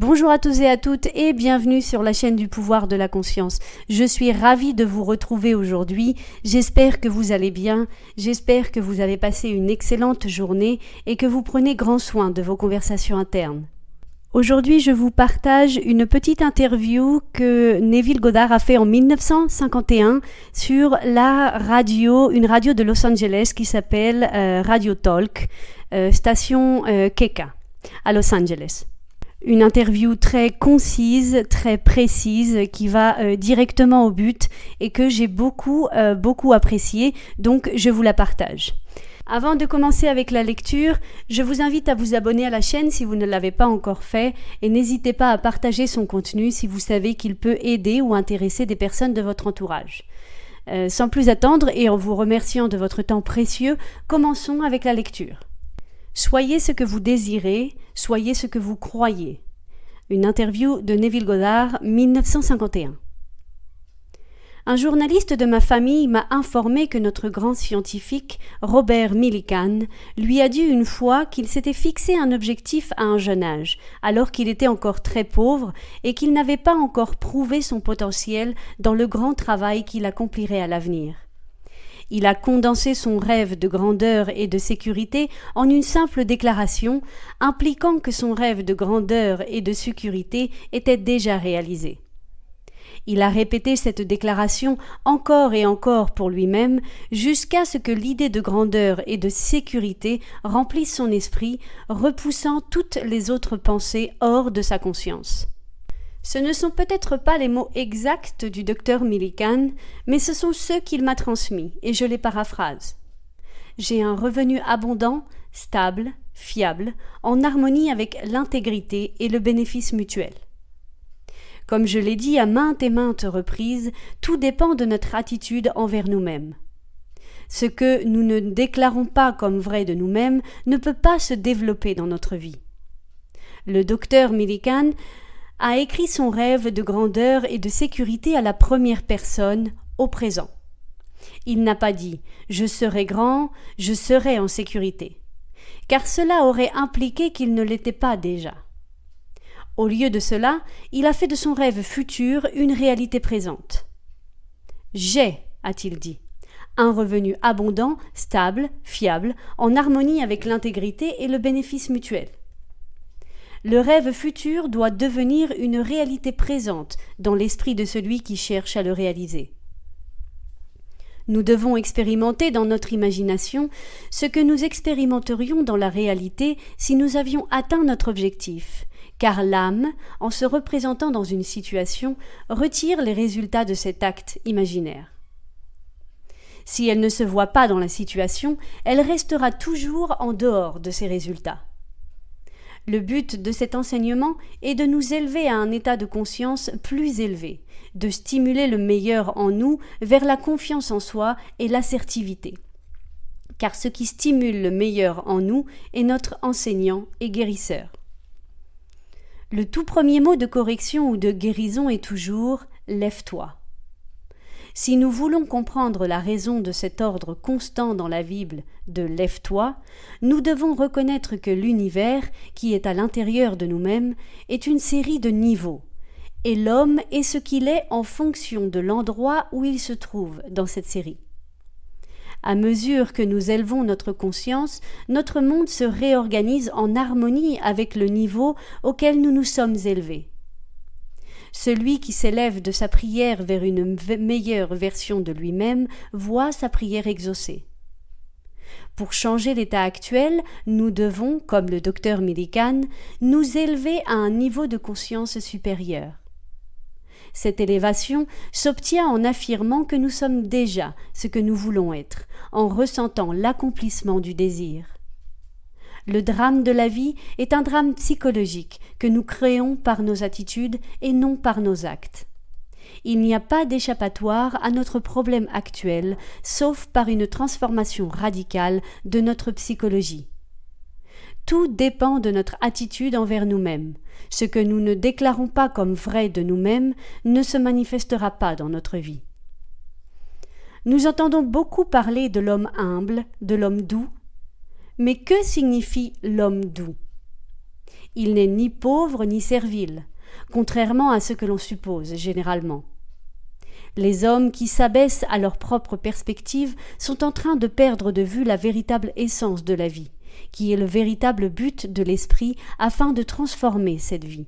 Bonjour à tous et à toutes et bienvenue sur la chaîne du pouvoir de la conscience. Je suis ravie de vous retrouver aujourd'hui. J'espère que vous allez bien, j'espère que vous avez passé une excellente journée et que vous prenez grand soin de vos conversations internes. Aujourd'hui, je vous partage une petite interview que Neville Goddard a fait en 1951 sur la radio, une radio de Los Angeles qui s'appelle Radio Talk, station Keka à Los Angeles. Une interview très concise, très précise, qui va directement au but et que j'ai beaucoup appréciée, donc je vous la partage. Avant de commencer avec la lecture, je vous invite à vous abonner à la chaîne si vous ne l'avez pas encore fait et n'hésitez pas à partager son contenu si vous savez qu'il peut aider ou intéresser des personnes de votre entourage. Sans plus attendre et en vous remerciant de votre temps précieux, commençons avec la lecture. Soyez ce que vous désirez, soyez ce que vous croyez. Une interview de Neville Goddard, 1951. Un journaliste de ma famille m'a informé que notre grand scientifique, Robert Millikan, lui a dit une fois qu'il s'était fixé un objectif à un jeune âge, alors qu'il était encore très pauvre et qu'il n'avait pas encore prouvé son potentiel dans le grand travail qu'il accomplirait à l'avenir. Il a condensé son rêve de grandeur et de sécurité en une simple déclaration, impliquant que son rêve de grandeur et de sécurité était déjà réalisé. Il a répété cette déclaration encore et encore pour lui-même, jusqu'à ce que l'idée de grandeur et de sécurité remplisse son esprit, repoussant toutes les autres pensées hors de sa conscience. Ce ne sont peut-être pas les mots exacts du docteur Millikan, mais ce sont ceux qu'il m'a transmis, et je les paraphrase. J'ai un revenu abondant, stable, fiable, en harmonie avec l'intégrité et le bénéfice mutuel. Comme je l'ai dit à maintes et maintes reprises, tout dépend de notre attitude envers nous-mêmes. Ce que nous ne déclarons pas comme vrai de nous-mêmes ne peut pas se développer dans notre vie. Le docteur Millikan a écrit son rêve de grandeur et de sécurité à la première personne, au présent. Il n'a pas dit « je serai grand, je serai en sécurité », car cela aurait impliqué qu'il ne l'était pas déjà. Au lieu de cela, il a fait de son rêve futur une réalité présente. « J'ai », a-t-il dit, « un revenu abondant, stable, fiable, en harmonie avec l'intégrité et le bénéfice mutuel. » Le rêve futur doit devenir une réalité présente dans l'esprit de celui qui cherche à le réaliser. Nous devons expérimenter dans notre imagination ce que nous expérimenterions dans la réalité si nous avions atteint notre objectif, car l'âme, en se représentant dans une situation, retire les résultats de cet acte imaginaire. Si elle ne se voit pas dans la situation, elle restera toujours en dehors de ces résultats. Le but de cet enseignement est de nous élever à un état de conscience plus élevé, de stimuler le meilleur en nous vers la confiance en soi et l'assertivité. Car ce qui stimule le meilleur en nous est notre enseignant et guérisseur. Le tout premier mot de correction ou de guérison est toujours « lève-toi ». Si nous voulons comprendre la raison de cet ordre constant dans la Bible de « lève-toi », nous devons reconnaître que l'univers, qui est à l'intérieur de nous-mêmes, est une série de niveaux, et l'homme est ce qu'il est en fonction de l'endroit où il se trouve dans cette série. À mesure que nous élevons notre conscience, notre monde se réorganise en harmonie avec le niveau auquel nous nous sommes élevés. Celui qui s'élève de sa prière vers une meilleure version de lui-même voit sa prière exaucée. Pour changer l'état actuel, nous devons, comme le docteur Millikan, nous élever à un niveau de conscience supérieur. Cette élévation s'obtient en affirmant que nous sommes déjà ce que nous voulons être, en ressentant l'accomplissement du désir. Le drame de la vie est un drame psychologique que nous créons par nos attitudes et non par nos actes. Il n'y a pas d'échappatoire à notre problème actuel, sauf par une transformation radicale de notre psychologie. Tout dépend de notre attitude envers nous-mêmes. Ce que nous ne déclarons pas comme vrai de nous-mêmes ne se manifestera pas dans notre vie. Nous entendons beaucoup parler de l'homme humble, de l'homme doux. Mais que signifie l'homme doux ? Il n'est ni pauvre ni servile, contrairement à ce que l'on suppose généralement. Les hommes qui s'abaissent à leur propre perspective sont en train de perdre de vue la véritable essence de la vie, qui est le véritable but de l'esprit afin de transformer cette vie.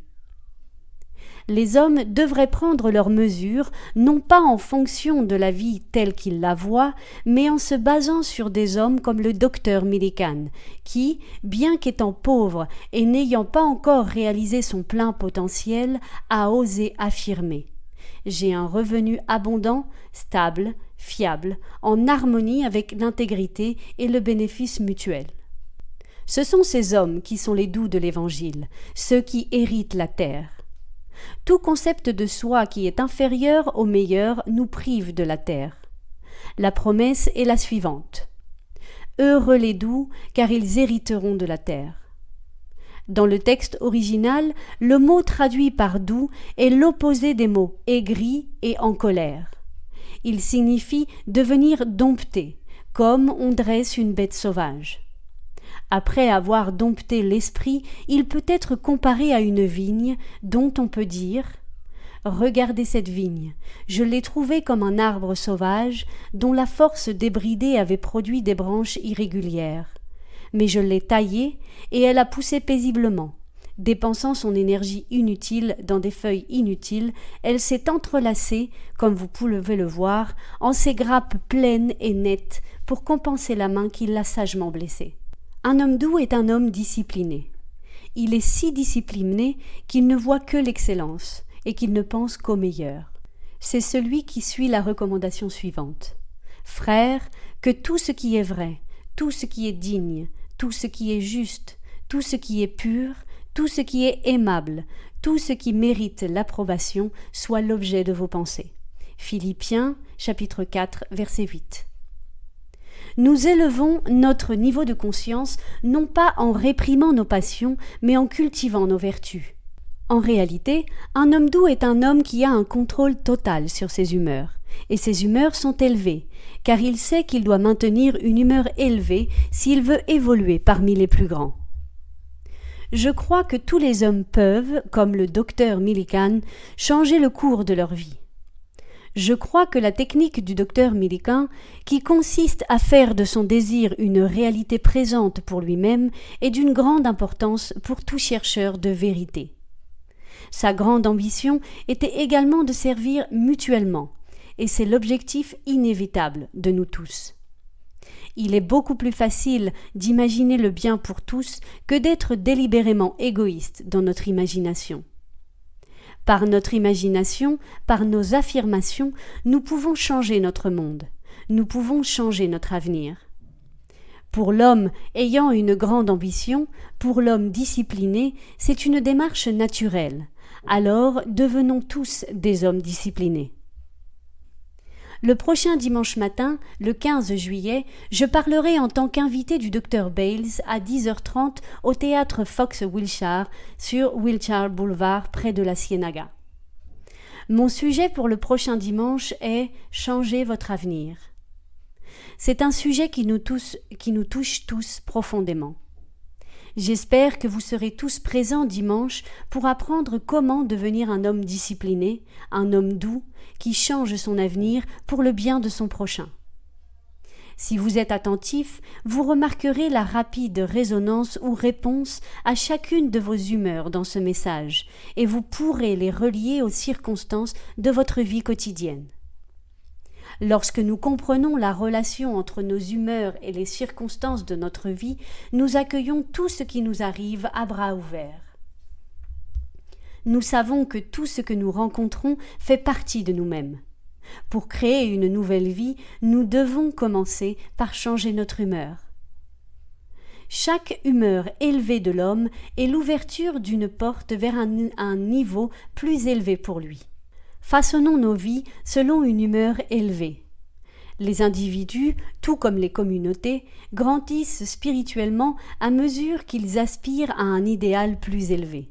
Les hommes devraient prendre leurs mesures, non pas en fonction de la vie telle qu'ils la voient, mais en se basant sur des hommes comme le docteur Millikan, qui, bien qu'étant pauvre et n'ayant pas encore réalisé son plein potentiel, a osé affirmer « J'ai un revenu abondant, stable, fiable, en harmonie avec l'intégrité et le bénéfice mutuel. » Ce sont ces hommes qui sont les doux de l'Évangile, ceux qui héritent la terre. Tout concept de soi qui est inférieur au meilleur nous prive de la terre. La promesse est la suivante. Heureux les doux, car ils hériteront de la terre. Dans le texte original, le mot traduit par doux est l'opposé des mots aigri et en colère. Il signifie devenir dompté, comme on dresse une bête sauvage. Après avoir dompté l'esprit, il peut être comparé à une vigne dont on peut dire « Regardez cette vigne, je l'ai trouvée comme un arbre sauvage dont la force débridée avait produit des branches irrégulières. Mais je l'ai taillée et elle a poussé paisiblement. Dépensant son énergie inutile dans des feuilles inutiles, elle s'est entrelacée, comme vous pouvez le voir, en ses grappes pleines et nettes pour compenser la main qui l'a sagement blessée. » Un homme doux est un homme discipliné. Il est si discipliné qu'il ne voit que l'excellence et qu'il ne pense qu'au meilleur. C'est celui qui suit la recommandation suivante. « Frères, que tout ce qui est vrai, tout ce qui est digne, tout ce qui est juste, tout ce qui est pur, tout ce qui est aimable, tout ce qui mérite l'approbation soit l'objet de vos pensées. » Philippiens, chapitre 4, verset 8. Nous élevons notre niveau de conscience non pas en réprimant nos passions, mais en cultivant nos vertus. En réalité, un homme doux est un homme qui a un contrôle total sur ses humeurs, et ses humeurs sont élevées, car il sait qu'il doit maintenir une humeur élevée s'il veut évoluer parmi les plus grands. Je crois que tous les hommes peuvent, comme le docteur Millikan, changer le cours de leur vie. Je crois que la technique du docteur Millikan, qui consiste à faire de son désir une réalité présente pour lui-même, est d'une grande importance pour tout chercheur de vérité. Sa grande ambition était également de servir mutuellement, et c'est l'objectif inévitable de nous tous. Il est beaucoup plus facile d'imaginer le bien pour tous que d'être délibérément égoïste dans notre imagination. Par notre imagination, par nos affirmations, nous pouvons changer notre monde, nous pouvons changer notre avenir. Pour l'homme ayant une grande ambition, pour l'homme discipliné, c'est une démarche naturelle. Alors devenons tous des hommes disciplinés. Le prochain dimanche matin, le 15 juillet, je parlerai en tant qu'invité du Dr Bales à 10h30 au théâtre Fox Wilshire sur Wilshire Boulevard près de la Ciénaga. Mon sujet pour le prochain dimanche est « Changez votre avenir ». C'est un sujet qui nous touche tous profondément. J'espère que vous serez tous présents dimanche pour apprendre comment devenir un homme discipliné, un homme doux, qui change son avenir pour le bien de son prochain. Si vous êtes attentif, vous remarquerez la rapide résonance ou réponse à chacune de vos humeurs dans ce message, et vous pourrez les relier aux circonstances de votre vie quotidienne. Lorsque nous comprenons la relation entre nos humeurs et les circonstances de notre vie, nous accueillons tout ce qui nous arrive à bras ouverts. Nous savons que tout ce que nous rencontrons fait partie de nous-mêmes. Pour créer une nouvelle vie, nous devons commencer par changer notre humeur. Chaque humeur élevée de l'homme est l'ouverture d'une porte vers un niveau plus élevé pour lui. Façonnons nos vies selon une humeur élevée. Les individus, tout comme les communautés, grandissent spirituellement à mesure qu'ils aspirent à un idéal plus élevé.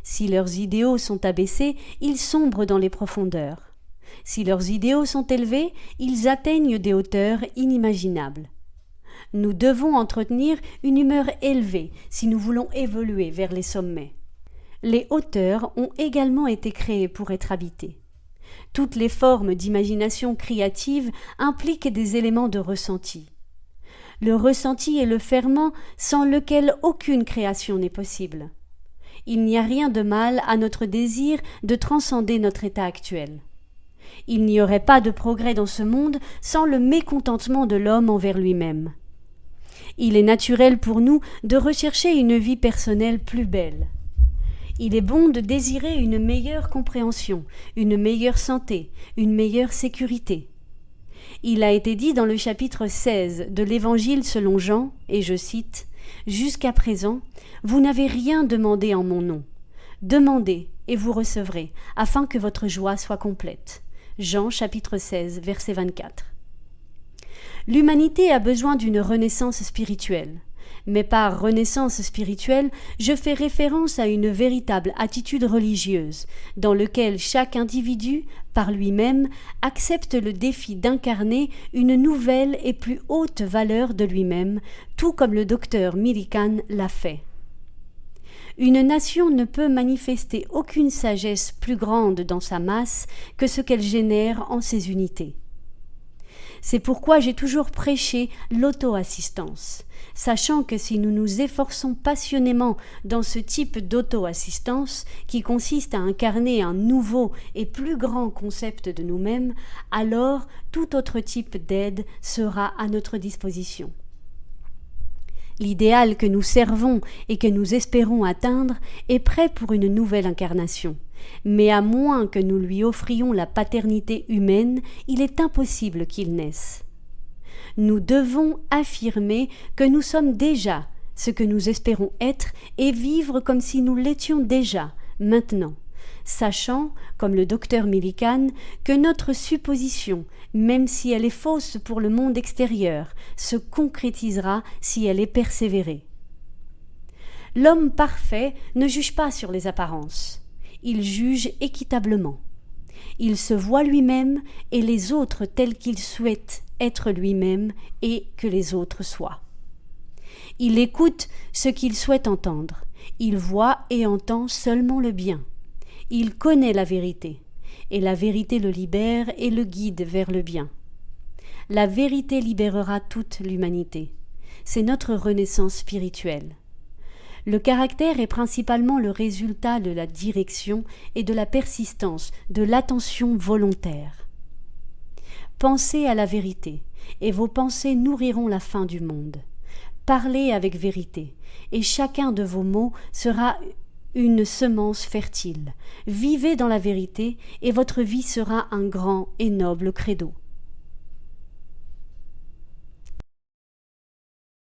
Si leurs idéaux sont abaissés, ils sombrent dans les profondeurs. Si leurs idéaux sont élevés, ils atteignent des hauteurs inimaginables. Nous devons entretenir une humeur élevée si nous voulons évoluer vers les sommets. Les hauteurs ont également été créées pour être habitées. Toutes les formes d'imagination créative impliquent des éléments de ressenti. Le ressenti est le ferment sans lequel aucune création n'est possible. Il n'y a rien de mal à notre désir de transcender notre état actuel. Il n'y aurait pas de progrès dans ce monde sans le mécontentement de l'homme envers lui-même. Il est naturel pour nous de rechercher une vie personnelle plus belle. Il est bon de désirer une meilleure compréhension, une meilleure santé, une meilleure sécurité. Il a été dit dans le chapitre 16 de l'Évangile selon Jean, et je cite, « Jusqu'à présent, vous n'avez rien demandé en mon nom. Demandez et vous recevrez, afin que votre joie soit complète. » Jean chapitre 16, verset 24. L'humanité a besoin d'une renaissance spirituelle. Mais par renaissance spirituelle, je fais référence à une véritable attitude religieuse, dans laquelle chaque individu, par lui-même, accepte le défi d'incarner une nouvelle et plus haute valeur de lui-même, tout comme le docteur Millikan l'a fait. Une nation ne peut manifester aucune sagesse plus grande dans sa masse que ce qu'elle génère en ses unités. C'est pourquoi j'ai toujours prêché l'auto-assistance, sachant que si nous nous efforçons passionnément dans ce type d'auto-assistance, qui consiste à incarner un nouveau et plus grand concept de nous-mêmes, alors tout autre type d'aide sera à notre disposition. L'idéal que nous servons et que nous espérons atteindre est prêt pour une nouvelle incarnation. Mais à moins que nous lui offrions la paternité humaine, il est impossible qu'il naisse. Nous devons affirmer que nous sommes déjà ce que nous espérons être et vivre comme si nous l'étions déjà, maintenant, sachant, comme le docteur Millikan, que notre supposition, même si elle est fausse pour le monde extérieur, se concrétisera si elle est persévérée. L'homme parfait ne juge pas sur les apparences. Il juge équitablement. Il se voit lui-même et les autres tels qu'il souhaite être lui-même et que les autres soient. Il écoute ce qu'il souhaite entendre. Il voit et entend seulement le bien. Il connaît la vérité, et la vérité le libère et le guide vers le bien. La vérité libérera toute l'humanité. C'est notre renaissance spirituelle. Le caractère est principalement le résultat de la direction et de la persistance, de l'attention volontaire. Pensez à la vérité, et vos pensées nourriront la fin du monde. Parlez avec vérité, et chacun de vos mots sera une semence fertile. Vivez dans la vérité, et votre vie sera un grand et noble credo.